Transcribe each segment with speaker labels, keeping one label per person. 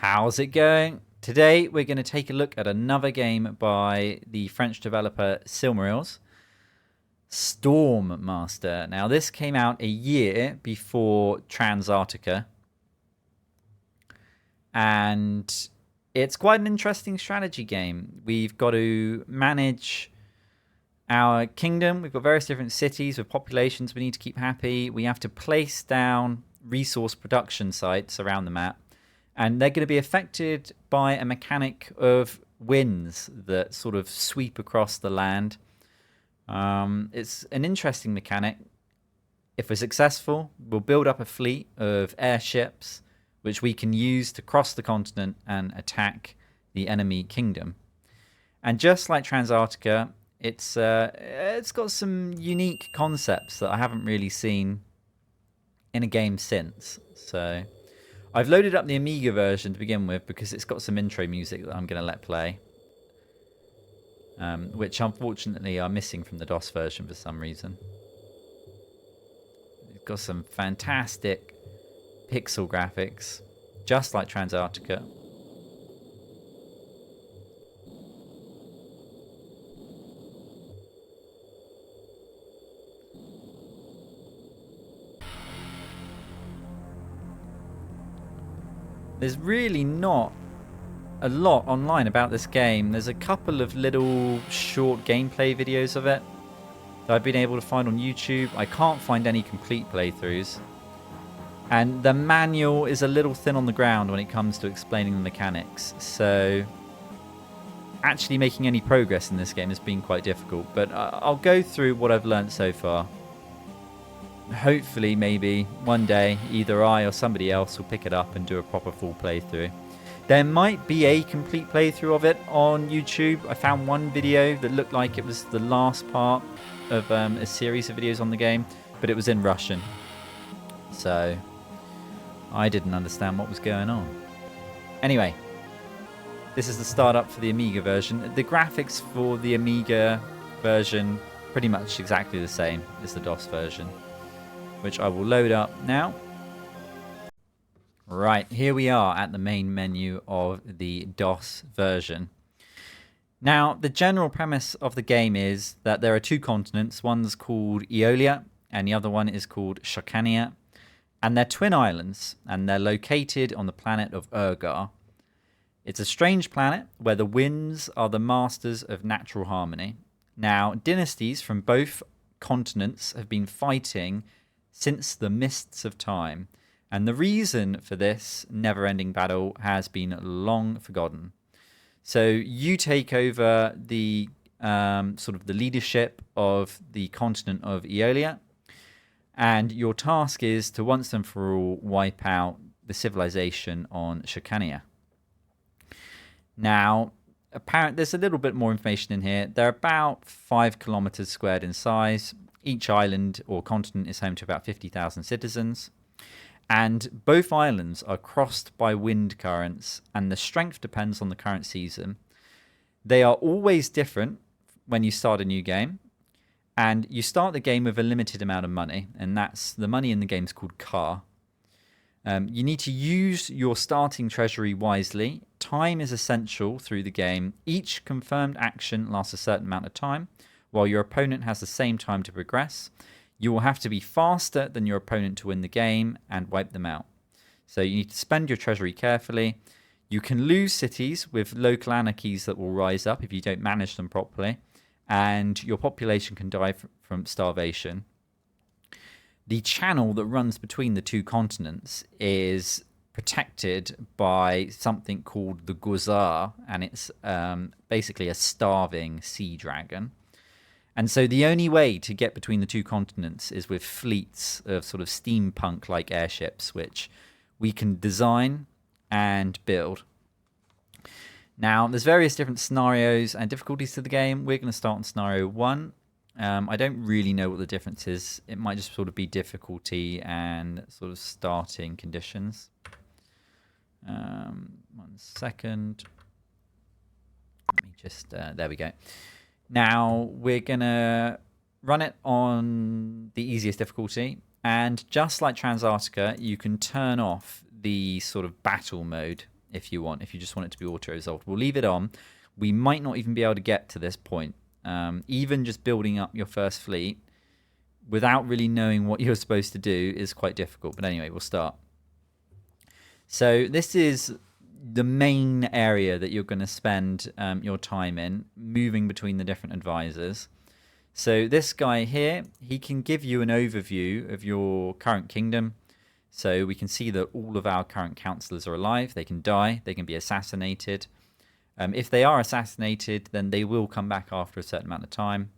Speaker 1: How's it going? Today we're going to take a look at another game by the French developer Silmarils, Storm Master. Now this came out a year before Transarctica, and it's quite an interesting strategy game. We've got to manage our kingdom. We've got various different cities with populations we need to keep happy. We have to place down resource production sites around the map. And they're going to be affected by a mechanic of winds that sort of sweep across the land. It's an interesting mechanic. If we're successful, we'll build up a fleet of airships which we can use to cross the continent and attack the enemy kingdom. And just like Transarctica, it's got some unique concepts that I haven't really seen in a game since. So I've loaded up the Amiga version to begin with because it's got some intro music that I'm going to let play, which unfortunately are missing from the DOS version for some reason. It's got some fantastic pixel graphics, just like Transarctica. There's really not a lot online about this game. There's a couple of little short gameplay videos of it that I've been able to find on YouTube. I can't find any complete playthroughs. And the manual is a little thin on the ground when it comes to explaining the mechanics. So actually making any progress in this game has been quite difficult. But I'll go through what I've learned so far. Hopefully, maybe one day, either I or somebody else will pick it up and do a proper full playthrough. There might be a complete playthrough of it on YouTube. I found one video that looked like it was the last part of a series of videos on the game, but it was in Russian. So I didn't understand what was going on. Anyway, this is the startup for the Amiga version. The graphics for the Amiga version pretty much exactly the same as the DOS version, which I will load up now. Right, here we are at the main menu of the DOS version. Now, the general premise of the game is that there are two continents. One's called Aeolia, and the other one is called Shakania. And they're twin islands, and they're located on the planet of Urgar. It's a strange planet where the winds are the masters of natural harmony. Now, dynasties from both continents have been fighting since the mists of time, and the reason for this never-ending battle has been long forgotten. So you take over the sort of the leadership of the continent of Aeolia, and your task is to once and for all wipe out the civilization on Shakania. Now, apparently, there's a little bit more information in here. They're about 5 kilometers squared in size. Each island or continent is home to about 50,000 citizens. And both islands are crossed by wind currents, and the strength depends on the current season. They are always different when you start a new game. And you start the game with a limited amount of money, and that's the money in the game is called Ka. You need to use your starting treasury wisely. Time is essential through the game. Each confirmed action lasts a certain amount of time, while your opponent has the same time to progress. You will have to be faster than your opponent to win the game and wipe them out. So you need to spend your treasury carefully. You can lose cities with local anarchies that will rise up if you don't manage them properly, and your population can die from starvation. The channel that runs between the two continents is protected by something called the Gozar, and it's basically a starving sea dragon. And so the only way to get between the two continents is with fleets of sort of steampunk-like airships, which we can design and build. Now, there's various different scenarios and difficulties to the game. We're going to start on scenario 1. I don't really know what the difference is. It might just sort of be difficulty and sort of starting conditions. 1 second. Let me just, there we go. Now, we're going to run it on the easiest difficulty. And just like Transarctica, you can turn off the sort of battle mode if you want, if you just want it to be auto-resolved. We'll leave it on. We might not even be able to get to this point. Even just building up your first fleet without really knowing what you're supposed to do is quite difficult. But anyway, we'll start. So this is the main area that you're going to spend your time in, moving between the different advisors. So this guy here, he can give you an overview of your current kingdom. So we can see that all of our current councillors are alive. They can die. They can be assassinated. If they are assassinated, then they will come back after a certain amount of time.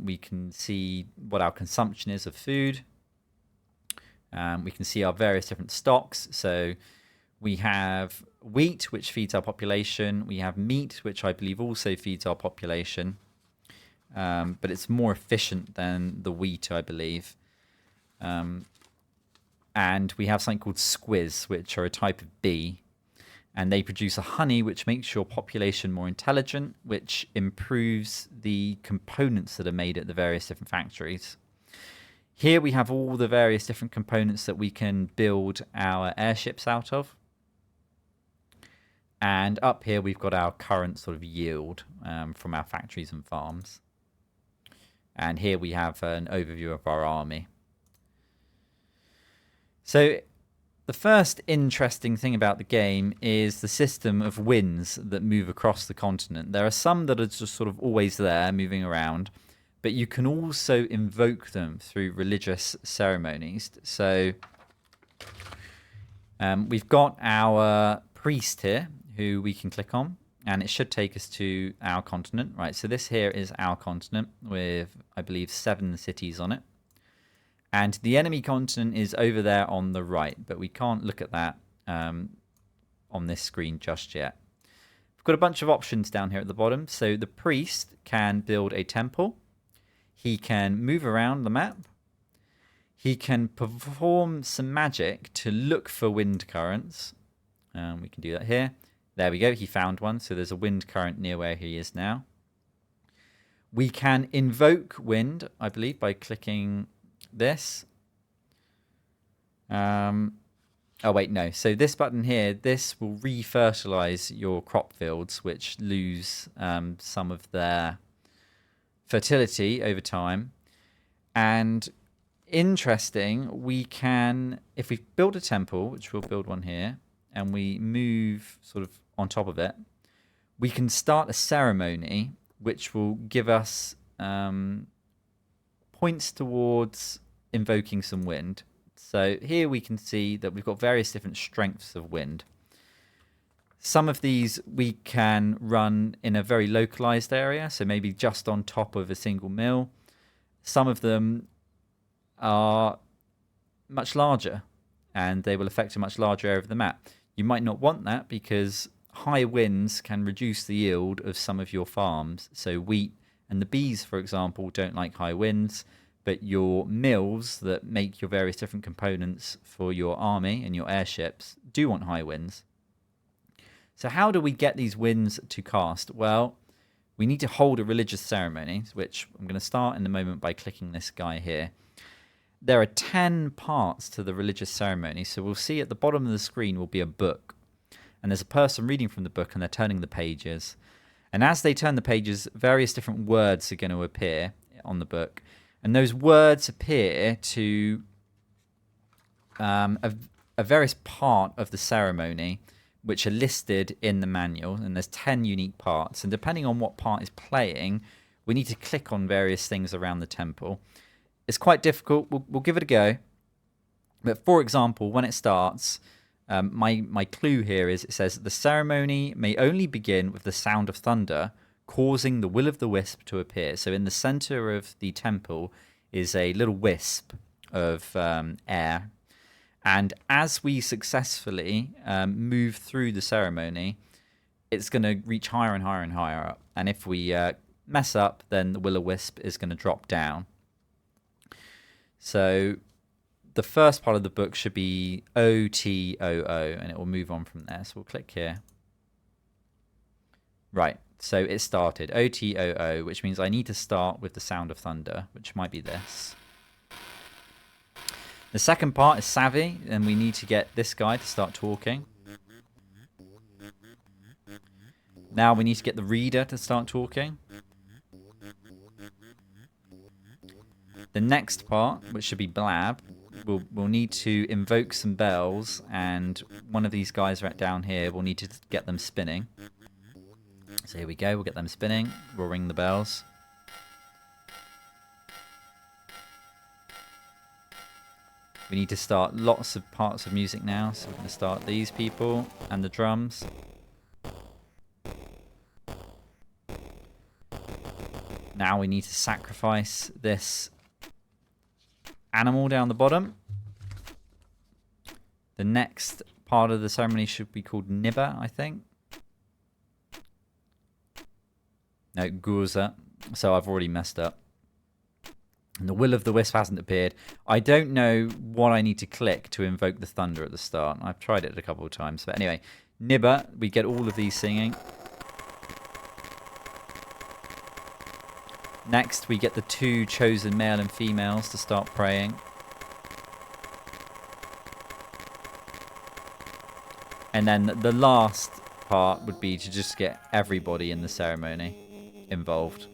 Speaker 1: We can see what our consumption is of food. We can see our various different stocks. So we have wheat, which feeds our population. We have meat, which I believe also feeds our population. But it's more efficient than the wheat, I believe. And we have something called squiz, which are a type of bee. And they produce a honey, which makes your population more intelligent, which improves the components that are made at the various different factories. Here we have all the various different components that we can build our airships out of. And up here we've got our current sort of yield from our factories and farms. And here we have an overview of our army. So the first interesting thing about the game is the system of winds that move across the continent. There are some that are just sort of always there, moving around, but you can also invoke them through religious ceremonies. So we've got our priest here, who we can click on, and it should take us to our continent. Right, so this here is our continent with, I believe, 7 cities on it. And the enemy continent is over there on the right, but we can't look at that on this screen just yet. We've got a bunch of options down here at the bottom. So the priest can build a temple. He can move around the map. He can perform some magic to look for wind currents. We can do that here. There we go. He found one. So there's a wind current near where he is now. We can invoke wind, I believe, by clicking this. Oh wait, no. So this button here, this will re-fertilize your crop fields, which lose some of their fertility over time. And interesting, we can, if we build a temple, which we'll build one here, and we move sort of on top of it, we can start a ceremony which will give us points towards invoking some wind. So here we can see that we've got various different strengths of wind. Some of these we can run in a very localized area, so maybe just on top of a single mill. Some of them are much larger, and they will affect a much larger area of the map. You might not want that because high winds can reduce the yield of some of your farms. So wheat and the bees, for example, don't like high winds, but your mills that make your various different components for your army and your airships do want high winds. So how do we get these winds to cast? Well, we need to hold a religious ceremony, which I'm going to start in a moment by clicking this guy here. There are 10 parts to the religious ceremony, so we'll see at the bottom of the screen will be a book. And there's a person reading from the book, and they're turning the pages. And as they turn the pages, various different words are going to appear on the book. And those words appear to a various part of the ceremony, which are listed in the manual. And there's 10 unique parts. And depending on what part is playing, we need to click on various things around the temple. It's quite difficult. We'll give it a go. But for example, when it starts, my clue here is it says the ceremony may only begin with the sound of thunder, causing the will-o'-the-wisp to appear. So in the center of the temple is a little wisp of air. And as we successfully move through the ceremony, it's going to reach higher and higher and higher up. And if we mess up, then the will-o'-wisp is going to drop down. So the first part of the book should be O-T-O-O, and it will move on from there. So we'll click here. Right, so it started O-T-O-O, which means I need to start with the sound of thunder, which might be this. The second part is savvy, and we need to get this guy to start talking. Now we need to get the reader to start talking. The next part, which should be Blab, we'll need to invoke some bells, and one of these guys right down here, we'll need to get them spinning. So here we go, we'll get them spinning, we'll ring the bells. We need to start lots of parts of music now, so we're going to start these people and the drums. Now we need to sacrifice this animal down the bottom. The next part of the ceremony should be called Nibba, I think. No, Gurza. So I've already messed up. And the Will of the Wisp hasn't appeared. I don't know what I need to click to invoke the thunder at the start. I've tried it a couple of times. But anyway, Nibba, we get all of these singing. Next, we get the two chosen male and females to start praying. And then the last part would be to just get everybody in the ceremony involved.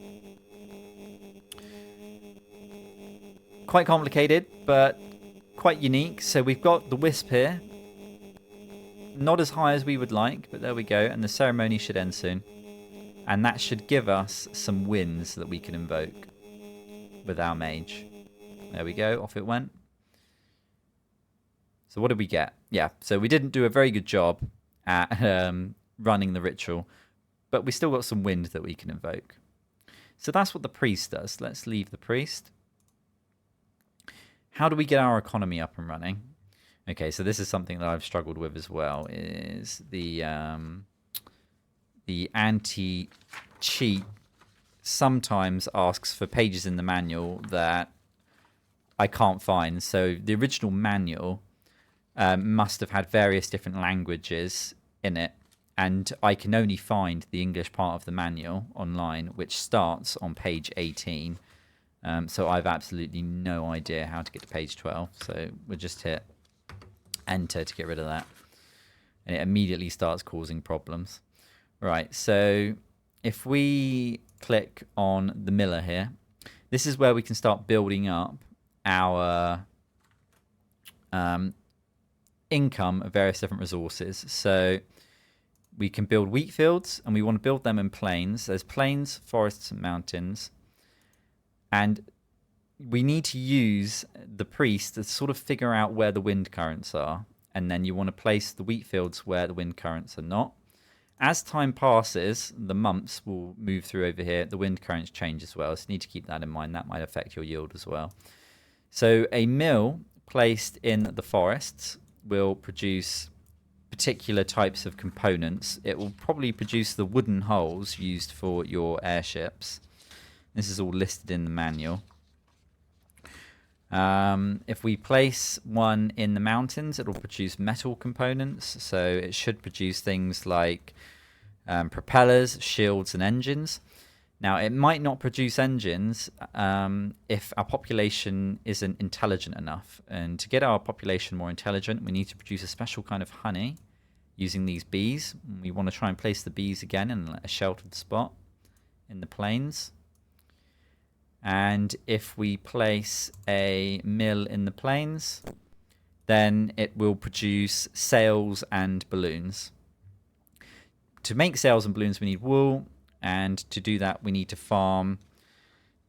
Speaker 1: Quite complicated, but quite unique. So we've got the wisp here. Not as high as we would like, but there we go. And the ceremony should end soon. And that should give us some winds that we can invoke with our mage. There we go, off it went. So what did we get? Yeah, so we didn't do a very good job at running the ritual, but we still got some wind that we can invoke. So that's what the priest does. Let's leave the priest. How do we get our economy up and running? Okay, so this is something that I've struggled with as well, is the anti-cheat sometimes asks for pages in the manual that I can't find. So the original manual must have had various different languages in it, and I can only find the English part of the manual online, which starts on page 18. So I've absolutely no idea how to get to page 12. So we'll just hit enter to get rid of that. And it immediately starts causing problems. Right, so if we click on the miller here, this is where we can start building up our income of various different resources. So we can build wheat fields, and we want to build them in plains. There's plains, forests, and mountains. And we need to use the priest to sort of figure out where the wind currents are. And then you want to place the wheat fields where the wind currents are not. As time passes, the months will move through over here. The wind currents change as well, so you need to keep that in mind. That might affect your yield as well. So a mill placed in the forests will produce particular types of components. It will probably produce the wooden hulls used for your airships. This is all listed in the manual. If we place one in the mountains, it will produce metal components. So it should produce things like propellers, shields, and engines. Now, it might not produce engines if our population isn't intelligent enough. And to get our population more intelligent, we need to produce a special kind of honey using these bees. We want to try and place the bees again in a sheltered spot in the plains. And if we place a mill in the plains, then it will produce sails and balloons. To make sails and balloons, we need wool. And to do that, we need to farm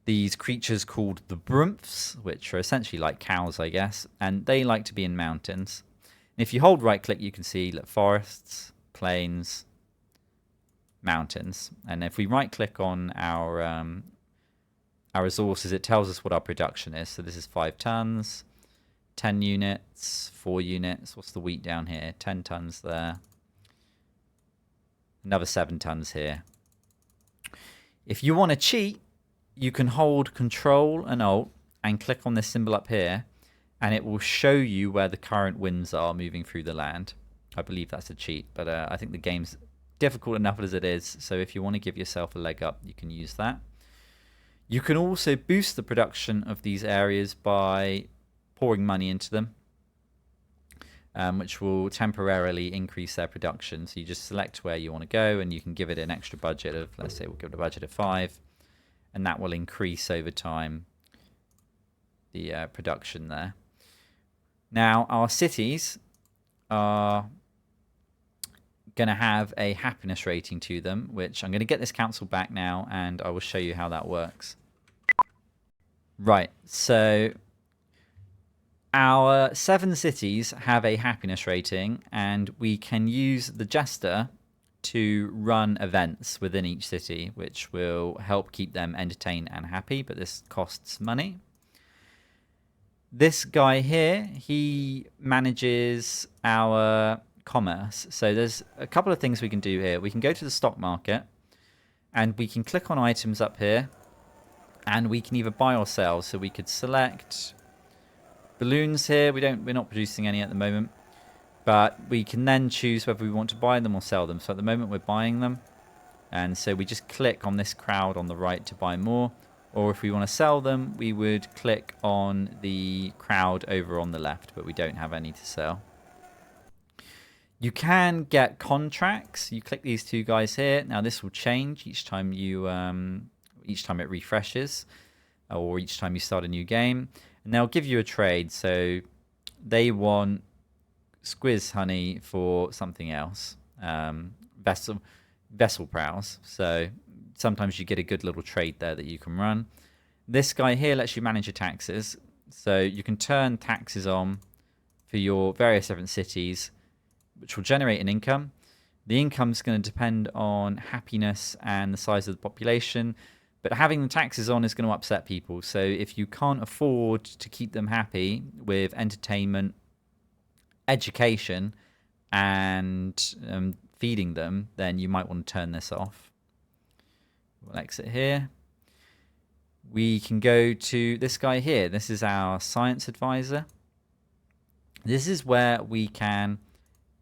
Speaker 1: these creatures called the brumphs, which are essentially like cows, I guess. And they like to be in mountains. And if you hold right-click, you can see forests, plains, mountains. And if we right-click on our resources, it tells us what our production is. So this is 5 tons, 10 units, 4 units. What's the wheat down here? 10 tons there. Another 7 tons here. If you want to cheat, you can hold Control and Alt and click on this symbol up here, and it will show you where the current winds are moving through the land. I believe that's a cheat, but I think the game's difficult enough as it is. So if you want to give yourself a leg up, you can use that. You can also boost the production of these areas by pouring money into them. which will temporarily increase their production. So you just select where you want to go, and you can give it an extra budget of, let's say we'll give it a budget of 5, and that will increase over time the production there. Now, our cities are going to have a happiness rating to them, which I'm going to get this council back now, and I will show you how that works. Right, so our 7 cities have a happiness rating, and we can use the jester to run events within each city, which will help keep them entertained and happy, but this costs money. This guy here, he manages our commerce. So there's a couple of things we can do here. We can go to the stock market, and we can click on items up here, and we can either buy or sell. So we could select balloons here. We're not producing any at the moment, but we can then choose whether we want to buy them or sell them. So at the moment we're buying them, and so we just click on this crowd on the right to buy more. Or if we want to sell them, we would click on the crowd over on the left, but we don't have any to sell. You can get contracts. You click these 2 guys here. Now this will change each time it refreshes, or each time you start a new game, and they'll give you a trade. So they want squiz honey for something else, vessel prows. So sometimes you get a good little trade there that you can run. This guy here lets you manage your taxes. So you can turn taxes on for your various different cities, which will generate an income. The income is going to depend on happiness and the size of the population, but having the taxes on is going to upset people. So if you can't afford to keep them happy with entertainment, education, and feeding them, then you might want to turn this off. We'll exit here. We can go to this guy here. This is our science advisor. This is where we can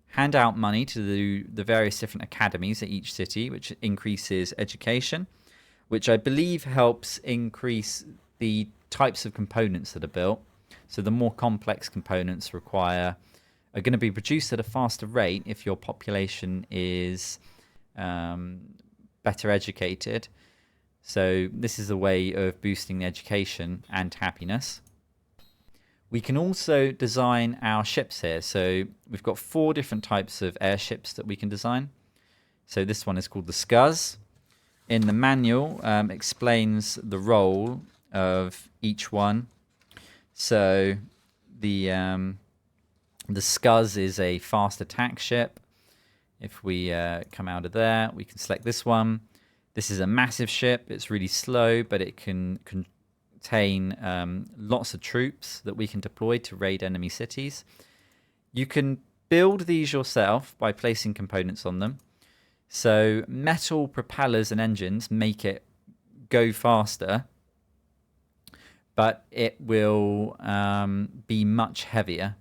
Speaker 1: hand out money to the various different academies at each city, which increases education, which I believe helps increase the types of components that are built. So the more complex components are going to be produced at a faster rate if your population is better educated. So this is a way of boosting the education and happiness. We can also design our ships here. So we've got 4 different types of airships that we can design. So this one is called the Scuzz. In the manual, explains the role of each one. So the Scuzz is a fast attack ship. If we come out of there, we can select this one. This is a massive ship. It's really slow, but it can contain lots of troops that we can deploy to raid enemy cities. You can build these yourself by placing components on them. So metal propellers and engines make it go faster, but it will be much heavier.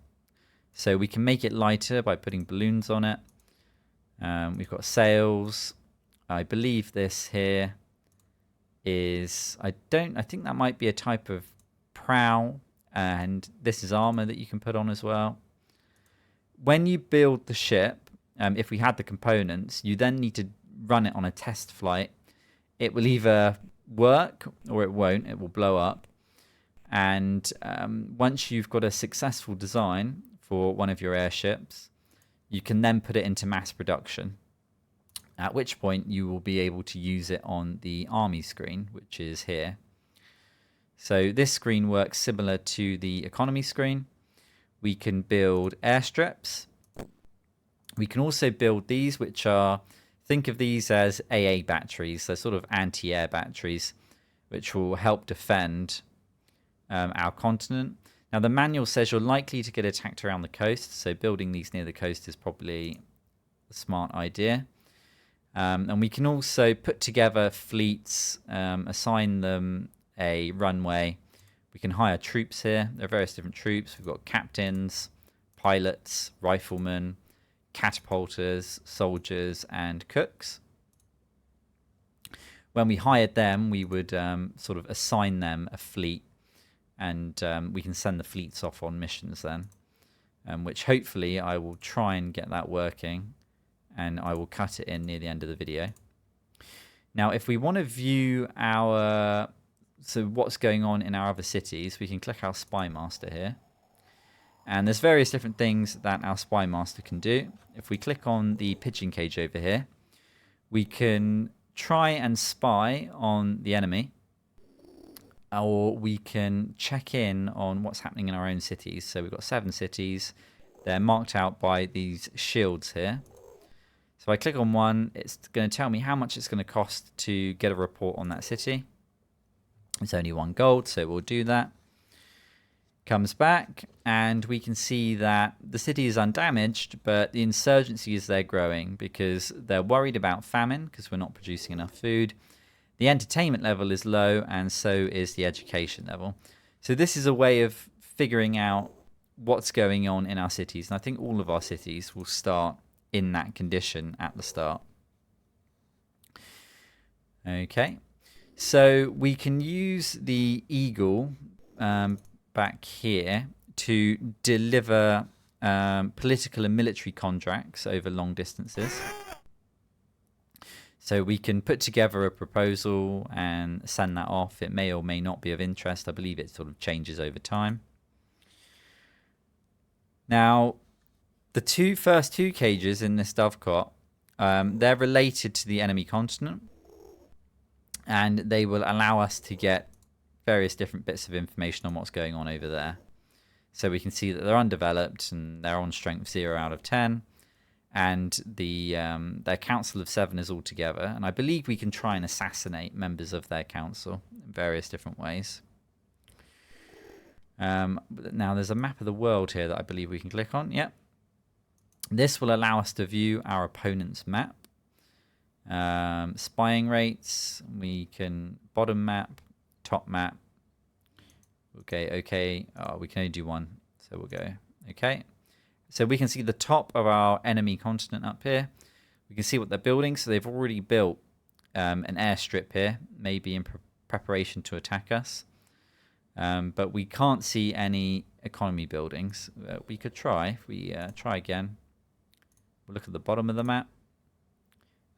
Speaker 1: So we can make it lighter by putting balloons on it. We've got sails. I believe this here is, I think that might be a type of prow, and this is armor that you can put on as well. When you build the ship, if we had the components, you then need to run it on a test flight. It will either work or it won't. It will blow up. And once you've got a successful design for one of your airships, you can then put it into mass production, at which point you will be able to use it on the army screen, which is here. So this screen works similar to the economy screen. We can build airstrips. We can also build these, which are, think of these as AA batteries. They're sort of anti-air batteries, which will help defend our continent. Now, the manual says you're likely to get attacked around the coast, so building these near the coast is probably a smart idea. And we can also put together fleets, assign them a runway. We can hire troops here. There are various different troops. We've got captains, pilots, riflemen, catapulters, soldiers, and cooks. When we hired them, we would sort of assign them a fleet, and we can send the fleets off on missions then. which hopefully I will try and get that working, and I will cut it in near the end of the video. Now, if we want to view what's going on in our other cities, we can click our Spy Master here. And there's various different things that our Spy Master can do. If we click on the pigeon cage over here, we can try and spy on the enemy, or we can check in on what's happening in our own cities. So we've got 7 cities. They're marked out by these shields here. So I click on one, it's going to tell me how much it's going to cost to get a report on that city. It's only 1 gold, so we'll do that. Comes back, and we can see that the city is undamaged, but the insurgency is there growing because they're worried about famine because we're not producing enough food. The entertainment level is low, and so is the education level. So this is a way of figuring out what's going on in our cities, and I think all of our cities will start in that condition at the start. Okay, so we can use the eagle back here to deliver political and military contracts over long distances. So we can put together a proposal and send that off. It may or may not be of interest. I believe it sort of changes over time. Now, the first two cages in this dovecot, they're related to the enemy continent, and they will allow us to get various different bits of information on what's going on over there. So we can see that they're undeveloped and they're on strength 0 out of 10, and their council of 7 is all together. And I believe we can try and assassinate members of their council in various different ways. Now there's a map of the world here that I believe we can click on. Yep. This will allow us to view our opponent's map. Spying rates, we can bottom map, top map. Okay. Oh, we can only do one, so we'll go. Okay. So we can see the top of our enemy continent up here. We can see what they're building. So they've already built an airstrip here, maybe in preparation to attack us. But we can't see any economy buildings. We could try. If we try again, we'll look at the bottom of the map.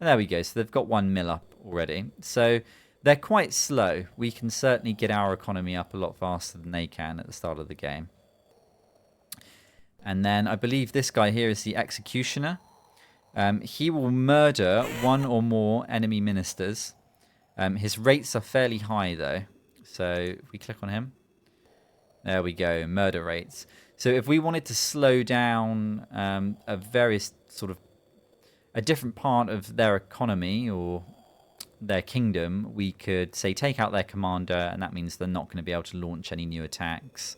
Speaker 1: And there we go. So they've got 1 mill up already. So they're quite slow. We can certainly get our economy up a lot faster than they can at the start of the game. And then I believe this guy here is the executioner. He will murder 1 or more enemy ministers. His rates are fairly high, though. So if we click on him, there we go, murder rates. So if we wanted to slow down a different part of their economy or their kingdom, we could say take out their commander, and that means they're not going to be able to launch any new attacks.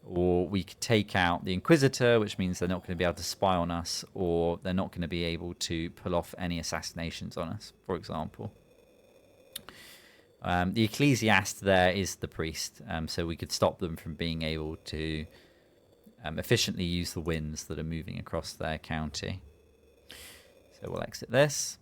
Speaker 1: Or we could take out the Inquisitor, which means they're not going to be able to spy on us, or they're not going to be able to pull off any assassinations on us, for example. The Ecclesiast there is the priest, so we could stop them from being able to efficiently use the winds that are moving across their county. So we'll exit this.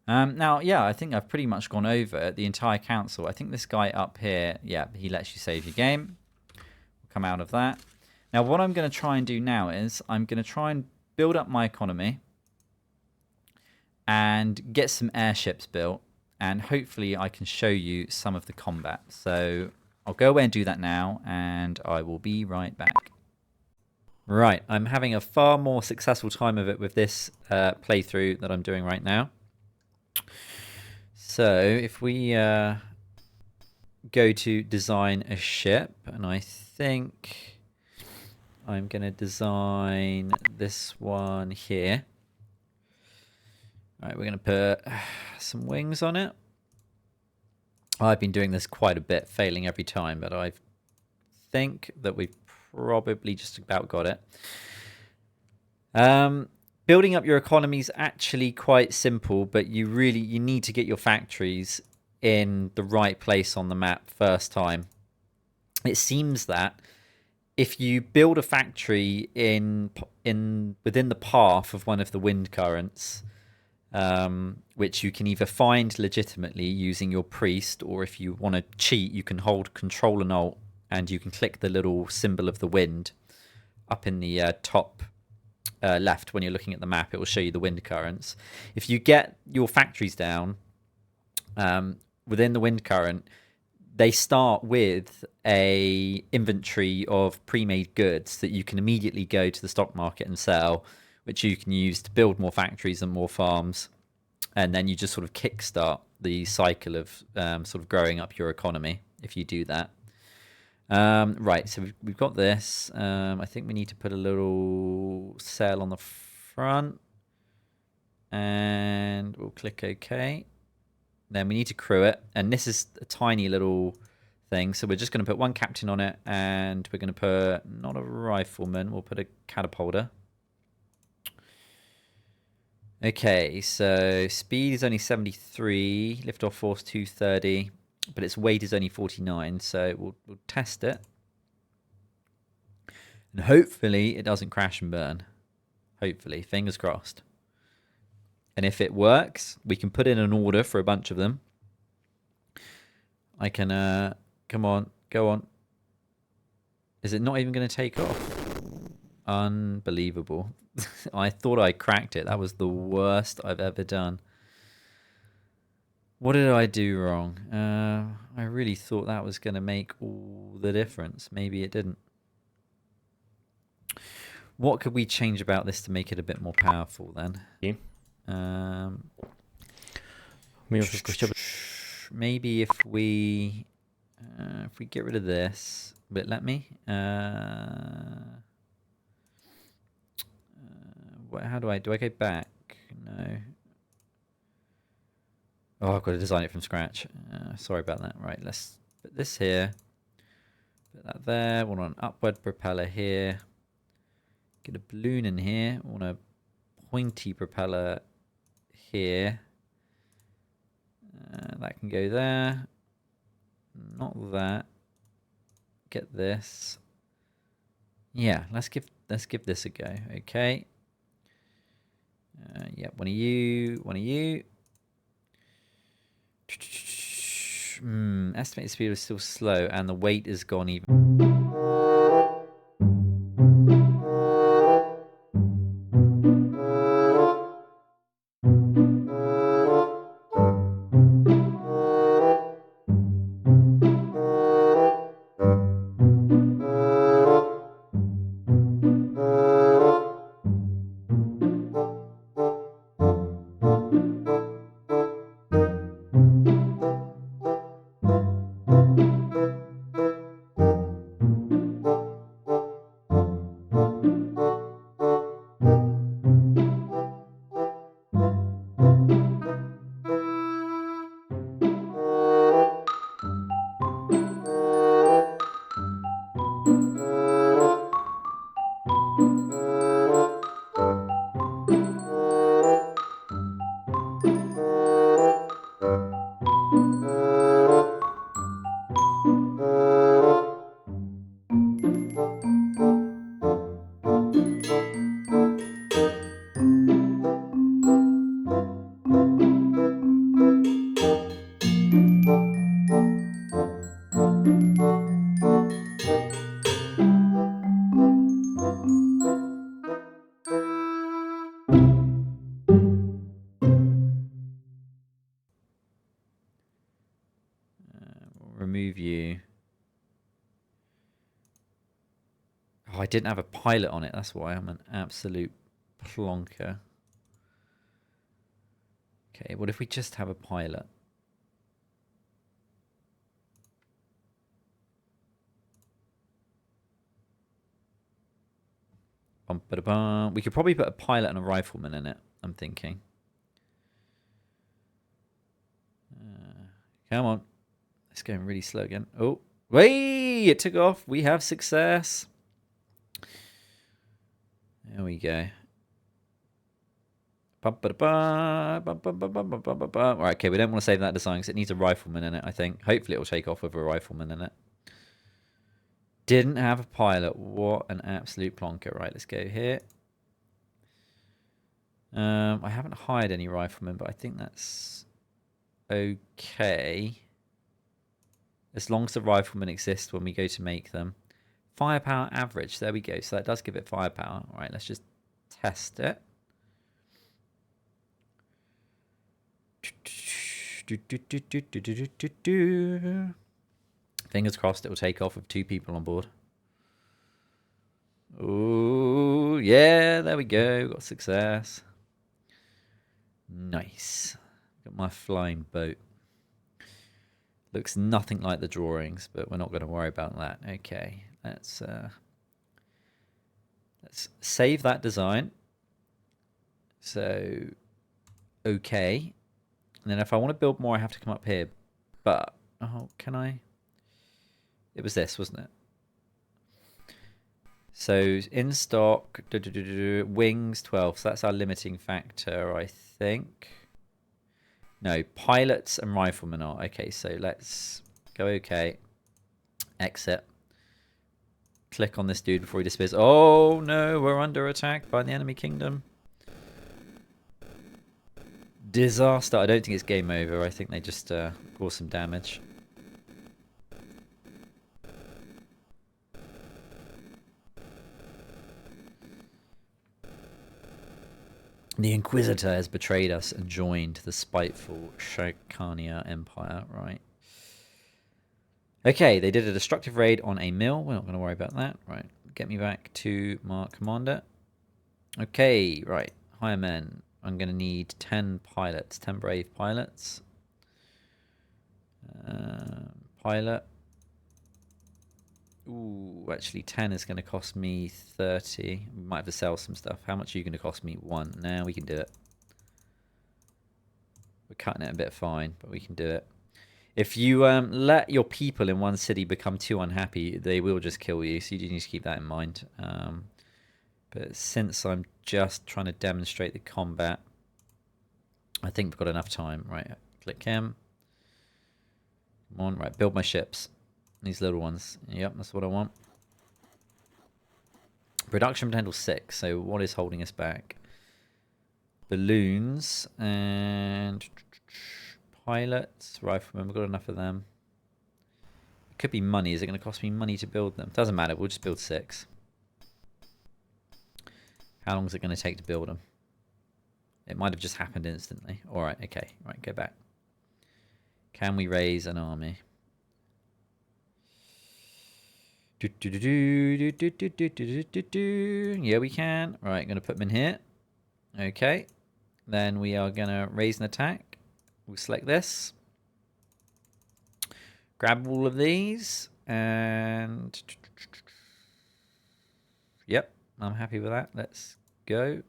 Speaker 1: Now, yeah, I think I've pretty much gone over the entire council. I think this guy up here, yeah, he lets you save your game. We'll come out of that. Now, what I'm going to try and do now is I'm going to try and build up my economy and get some airships built. And hopefully I can show you some of the combat. So I'll go away and do that now, and I will be right back. Right, I'm having a far more successful time of it with this playthrough that I'm doing right now. So if we go to design a ship, and I think I'm going to design this one here. All right, we're going to put some wings on it. I've been doing this quite a bit, failing every time, but I think that we've probably just about got it. Building up your economy is actually quite simple, but you need to get your factories in the right place on the map first time. It seems that if you build a factory within the path of one of the wind currents, which you can either find legitimately using your priest, or if you want to cheat, you can hold Control and Alt and you can click the little symbol of the wind up in the top left. When you're looking at the map, it will show you the wind currents. If you get your factories down within the wind current, they start with a inventory of pre-made goods that you can immediately go to the stock market and sell, which you can use to build more factories and more farms, and then you just sort of kickstart the cycle of sort of growing up your economy if you do that. Right, so we've got this. I think we need to put a little cell on the front, and we'll click OK. Then we need to crew it, and this is a tiny little thing, so we're just going to put one captain on it, and we're going to put not a rifleman, we'll put a catapulter. Okay, so speed is only 73, liftoff force 230, but its weight is only 49, so we'll test it. And hopefully it doesn't crash and burn. Hopefully, fingers crossed. And if it works, we can put in an order for a bunch of them. I can, come on, go on. Is it not even going to take off? Unbelievable. I thought I cracked it. That was the worst I've ever done. What did I do wrong? I really thought that was going to make all the difference. Maybe it didn't. What could we change about this to make it a bit more powerful then? Maybe if we get rid of this, but let me. How do I go back? No. Oh, I've got to design it from scratch. Sorry about that. Right, let's put this here. Put that there. We want an upward propeller here. Get a balloon in here. We want a pointy propeller here. That can go there. Not that. Get this. Yeah, let's give this a go. Okay. Yeah, one of you. Estimated speed is still slow, and the weight is gone even. Remove you. Oh, I didn't have a pilot on it. That's why I'm an absolute plonker. Okay, what if we just have a pilot? We could probably put a pilot and a rifleman in it, I'm thinking. Come on. It's going really slow again. Oh, wait! It took off. We have success. There we go. Right, okay, we don't want to save that design because it needs a rifleman in it, I think. Hopefully it will take off with a rifleman in it. Didn't have a pilot. What an absolute plonker. Right, let's go here. I haven't hired any riflemen, but I think that's okay. as long as the riflemen exist when we go to make them. Firepower average. There we go. So that does give it firepower. All right, let's just test it. Fingers crossed it will take off with 2 people on board. Oh, yeah, there we go. Got success. Nice. Got my flying boat. Looks nothing like the drawings, but we're not going to worry about that. Okay, let's save that design. So, okay. And then if I want to build more, I have to come up here. But, oh, can I? It was this, wasn't it? So, in stock, wings 12. So that's our limiting factor, I think. No, pilots and riflemen are. Okay, so let's go okay. Exit. Click on this dude before he disappears. Oh, no, we're under attack by the enemy kingdom. Disaster. I don't think it's game over. I think they just cause some damage. The Inquisitor has betrayed us and joined the spiteful Shikania Empire, right? Okay, they did a destructive raid on a mill. We're not going to worry about that. Right, get me back to my commander. Okay, right, hire men. I'm going to need 10 pilots, 10 brave pilots. Pilot. Ooh, actually 10 is going to cost me 30. We might have to sell some stuff. How much are you going to cost me? 1. Now we can do it. We're cutting it a bit fine, but we can do it. If you let your people in one city become too unhappy, they will just kill you. So you do need to keep that in mind. But since I'm just trying to demonstrate the combat, I think we've got enough time. Right, click him. Come on, right, build my ships. These little ones. Yep, that's what I want. Production potential 6. So what is holding us back? Balloons and pilots. Riflemen, we've got enough of them. It could be money. Is it going to cost me money to build them? Doesn't matter. We'll just build 6. How long is it going to take to build them? It might have just happened instantly. All right, okay. Right, go back. Can we raise an army? Yeah, we can. Right, going to put them in here. Okay. Then we are going to raise an attack. We'll select this. Grab all of these. And... Yep, I'm happy with that. Let's go.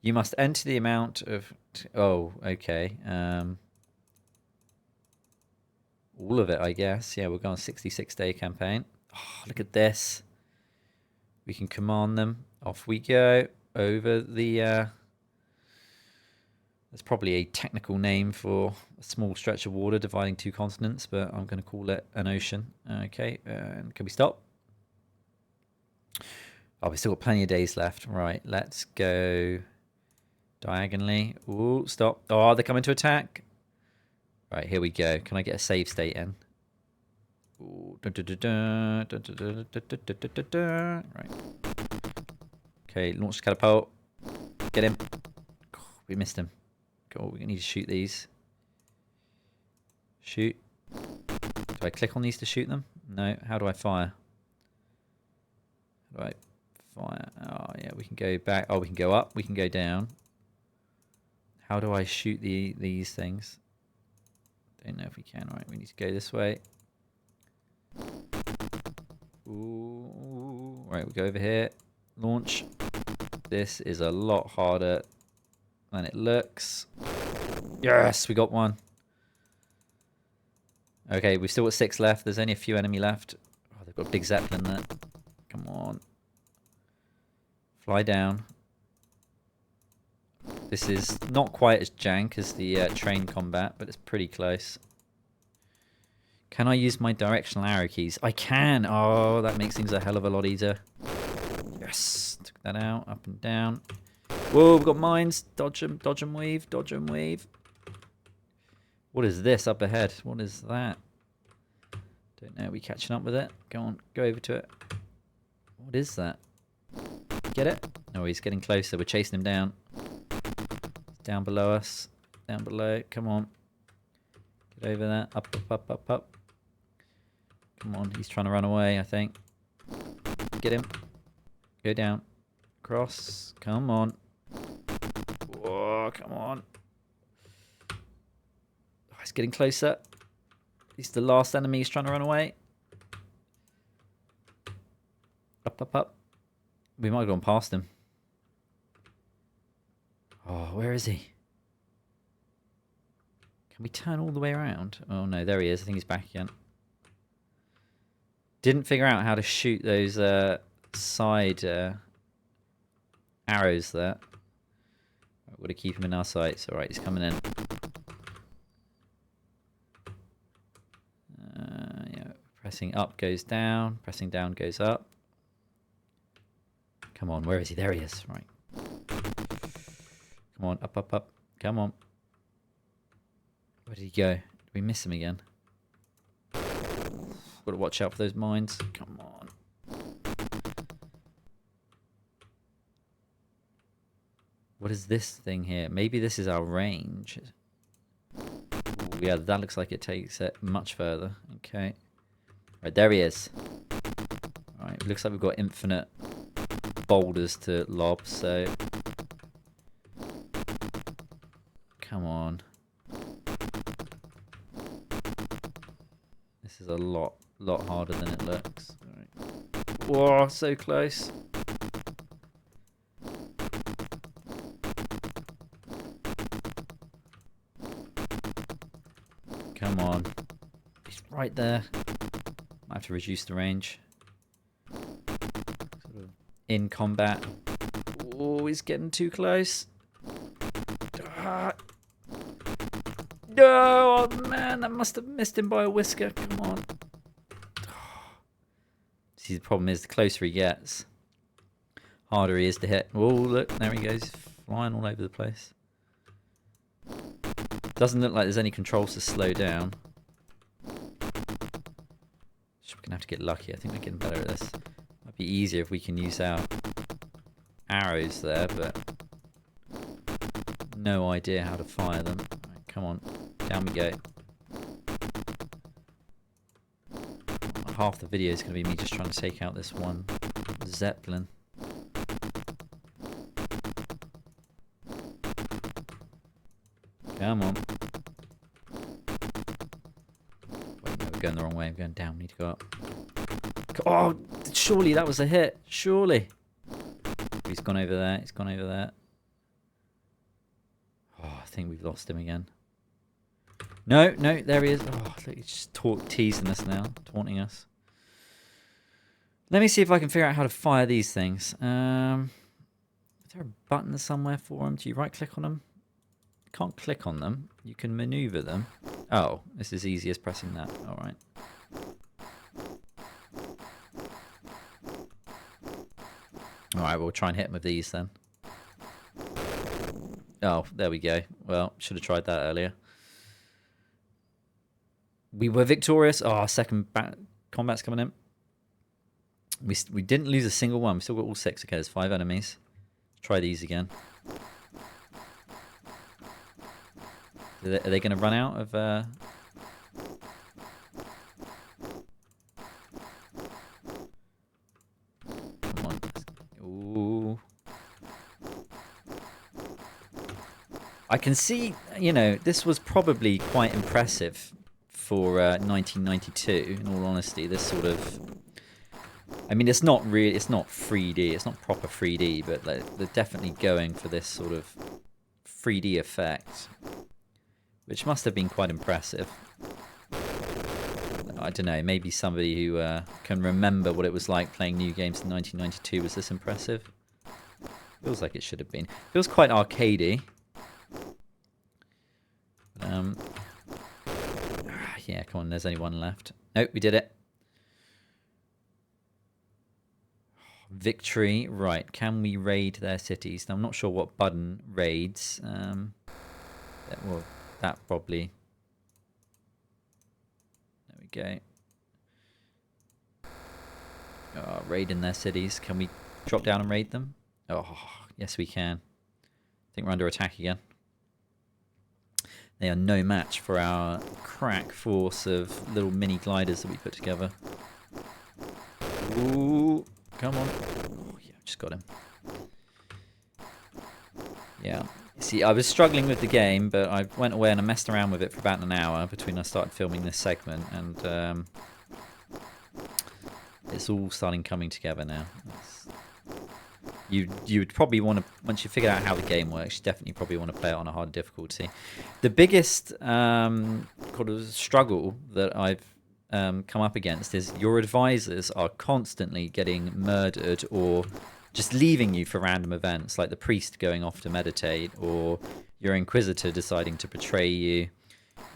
Speaker 1: You must enter the amount of... Oh, okay. All of it, I guess. Yeah, we're going 66-day campaign. Oh, look at this. We can command them. Off we go. Over the... There's probably a technical name for a small stretch of water dividing 2 continents, but I'm going to call it an ocean. Okay, and can we stop? Oh, we've still got plenty of days left. Right, let's go diagonally. Ooh, stop. Oh, they're coming to attack. Right, here we go. Can I get a save state in? Right. Okay, launch the catapult. Get him. Oh, we missed him. Oh, we need to shoot these. Shoot. Do I click on these to shoot them? No. How do I fire? How do I fire? Oh, yeah, we can go back. Oh, we can go up. We can go down. How do I shoot these things? Don't know if we can. Right, we need to go this way. Ooh. Right, we go over here. Launch. This is a lot harder than it looks. Yes, we got one. Okay, we've still got 6 left. There's only a few enemy left. Oh, they've got a big zeppelin there. Come on. Fly down. This is not quite as jank as the train combat, but it's pretty close. Can I use my directional arrow keys? I can! Oh, that makes things a hell of a lot easier. Yes! Took that out, up and down. Whoa, we've got mines. Dodge them, weave, dodge them, weave. What is this up ahead? What is that? Don't know. Are we catching up with it? Go on. Go over to it. What is that? Get it? Oh, he's getting closer. We're chasing him down. Down below us. Down below. Come on. Get over there. Up, up, up, up, up. Come on. He's trying to run away, I think. Get him. Go down. Cross. Come on. Whoa, come on. Oh, he's getting closer. He's the last enemy. He's trying to run away. Up, up, up. We might have gone past him. Oh, where is he? Can we turn all the way around? Oh, no, there he is. I think he's back again. Didn't figure out how to shoot those side arrows there. We've got to keep him in our sights. All right, he's coming in. Yeah, pressing up goes down. Pressing down goes up. Come on, where is he? There he is. Right. Come on, up, up, up. Come on. Where did he go? Did we miss him again? Got to watch out for those mines. Come on. What is this thing here? Maybe this is our range. Ooh, yeah, that looks like it takes it much further. Okay. Right, there he is. Alright, looks like we've got infinite boulders to lob, so... Come on. This is a lot harder than it looks. Right. Whoa, so close. Come on. He's right there. Might have to reduce the range. Sort of in combat. Oh, he's getting too close. Ah. No, oh man, that must have missed him by a whisker. Come on. See, the problem is the closer he gets, harder he is to hit. Oh, look, there he goes, flying all over the place. Doesn't look like there's any controls to slow down. Just we're gonna have to get lucky. I think we're getting better at this. Might be easier if we can use our arrows there, but no idea how to fire them. Right, come on, down we go. Half the video is going to be me just trying to take out this one Zeppelin. Come on. Wait, no, we're going the wrong way. I'm going down. We need to go up. Oh, surely that was a hit. Surely. He's gone over there. He's gone over there. Oh, I think we've lost him again. No, no, there he is. Oh, look, he's just teasing us now, taunting us. Let me see if I can figure out how to fire these things. Is there a button somewhere for them? Do you right-click on them? You can't click on them. You can maneuver them. Oh, this is easy as pressing that. All right. All right, we'll try and hit them with these then. Oh, there we go. Well, should have tried that earlier. We were victorious. Oh, our second combat's coming in. We didn't lose a single one. We still got all 6. Okay, there's 5 enemies. Let's try these again. Are they going to run out of... Come on. Ooh. I can see, you know, this was probably quite impressive for 1992, in all honesty. This sort of... I mean, it's not 3D, it's not proper 3D, but they're definitely going for this sort of 3D effect, which must have been quite impressive. I don't know, maybe somebody who can remember what it was like playing new games in 1992 was this impressive. Feels like it should have been. Feels quite arcadey. Yeah, come on, there's only one left. Nope, we did it. Victory. Right, can we raid their cities? Now, I'm not sure what button raids. Well, that probably... There we go. raiding their cities. Can we drop down and raid them? Oh, yes we can. I think we're under attack again. They are no match for our crack force of little mini gliders that we put together. Ooh, come on. Oh, yeah, just got him. Yeah. See, I was struggling with the game, but I went away and I messed around with it for about an hour between I started filming this segment, and it's all starting coming together now. You would probably want to, once you figure out how the game works, you definitely probably want to play it on a hard difficulty. The biggest kind of struggle that I've come up against is your advisors are constantly getting murdered or just leaving you for random events, like the priest going off to meditate, or your inquisitor deciding to betray you,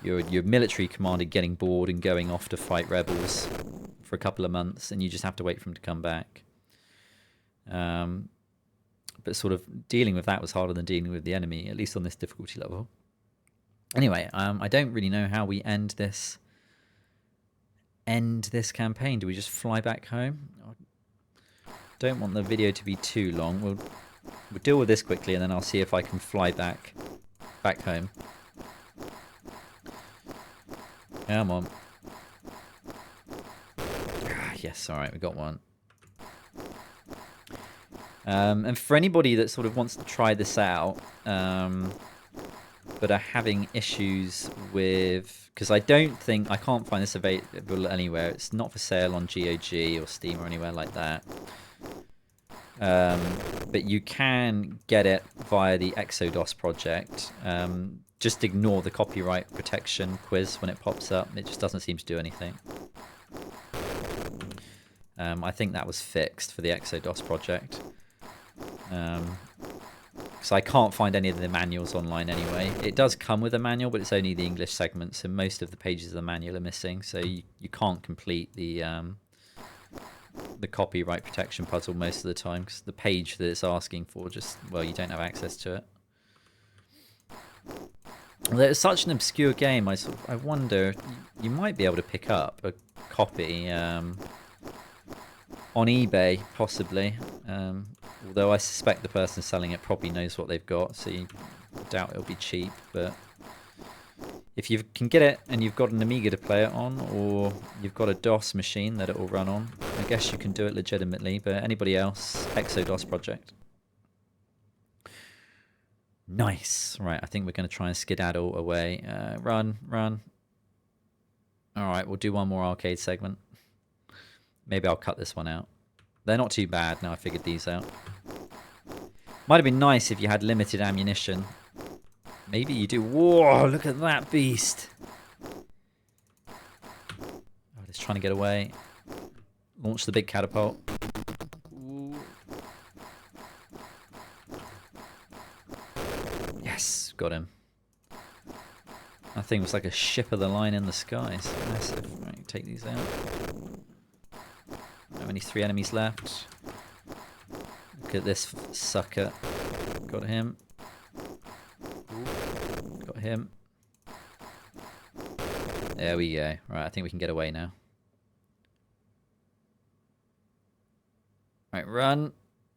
Speaker 1: your military commander getting bored and going off to fight rebels for a couple of months, and you just have to wait for him to come back. But sort of dealing with that was harder than dealing with the enemy, at least on this difficulty level. Anyway, I don't really know how we end this campaign. Do we just fly back home? I don't want the video to be too long. We'll deal with this quickly, and then I'll see if I can fly back home. Come on. Yes, all right, we got one. And for anybody that sort of wants to try this out, but are having issues with, because I can't find this available anywhere. It's not for sale on GOG or Steam or anywhere like that. But you can get it via the ExoDOS project. Just ignore the copyright protection quiz when it pops up. It just doesn't seem to do anything. I think that was fixed for the ExoDOS project. So I can't find any of the manuals online anyway. It does come with a manual, but it's only the English segment, so most of the pages of the manual are missing. So you can't complete the copyright protection puzzle most of the time, because the page that it's asking for you don't have access to it. Although it's such an obscure game, I wonder, you might be able to pick up a copy on eBay, possibly. Although I suspect the person selling it probably knows what they've got, so I doubt it'll be cheap. But if you can get it and you've got an Amiga to play it on, or you've got a DOS machine that it will run on, I guess you can do it legitimately. But anybody else, ExoDOS project. Nice. Right, I think we're going to try and skedaddle away. Run. All right, we'll do one more arcade segment. Maybe I'll cut this one out. They're not too bad now I figured these out. Might have been nice if you had limited ammunition. Maybe you do. Whoa, look at that beast. Oh, it's trying to get away. Launch the big catapult. Ooh. Yes, got him. That thing was like a ship of the line in the sky. It's massive. Right, take these out. Only 3 enemies left. Look at this sucker. Got him. Got him. There we go. Right, I think we can get away now. Right, run.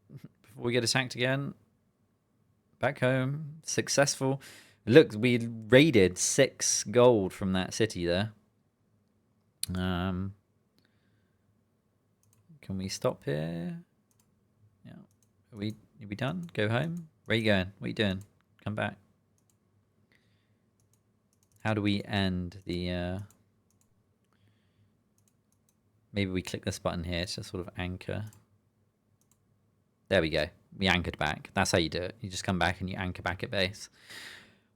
Speaker 1: Before we get attacked again. Back home. Successful. Look, we raided 6 gold from that city there. Can we stop here? Yeah. Are we done? Go home? Where are you going? What are you doing? Come back. How do we end the... Maybe we click this button here to sort of anchor. There we go. We anchored back. That's how you do it. You just come back and you anchor back at base.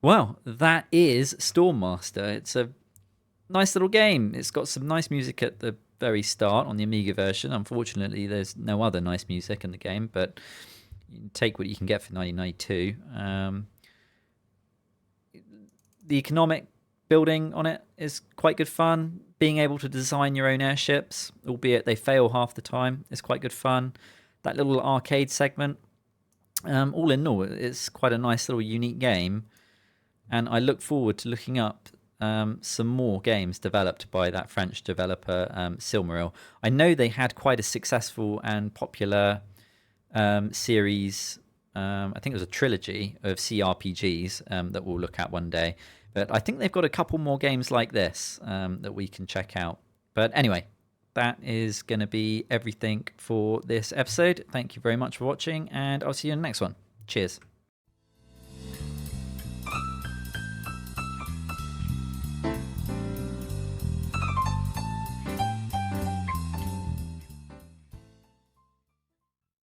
Speaker 1: Well, that is Stormmaster. It's a nice little game. It's got some nice music at the very start on the Amiga version. Unfortunately, there's no other nice music in the game, but you take what you can get for 1992. The economic building on it is quite good fun. Being able to design your own airships, albeit they fail half the time, is quite good fun. That little arcade segment, all in all, it's quite a nice little unique game, and I look forward to looking up some more games developed by that French developer Silmaril. I know they had quite a successful and popular series. I think it was a trilogy of CRPGs that we'll look at one day. But I think they've got a couple more games like this that we can check out. But anyway, that is going to be everything for this episode. Thank you very much for watching, and I'll see you in the next one. Cheers.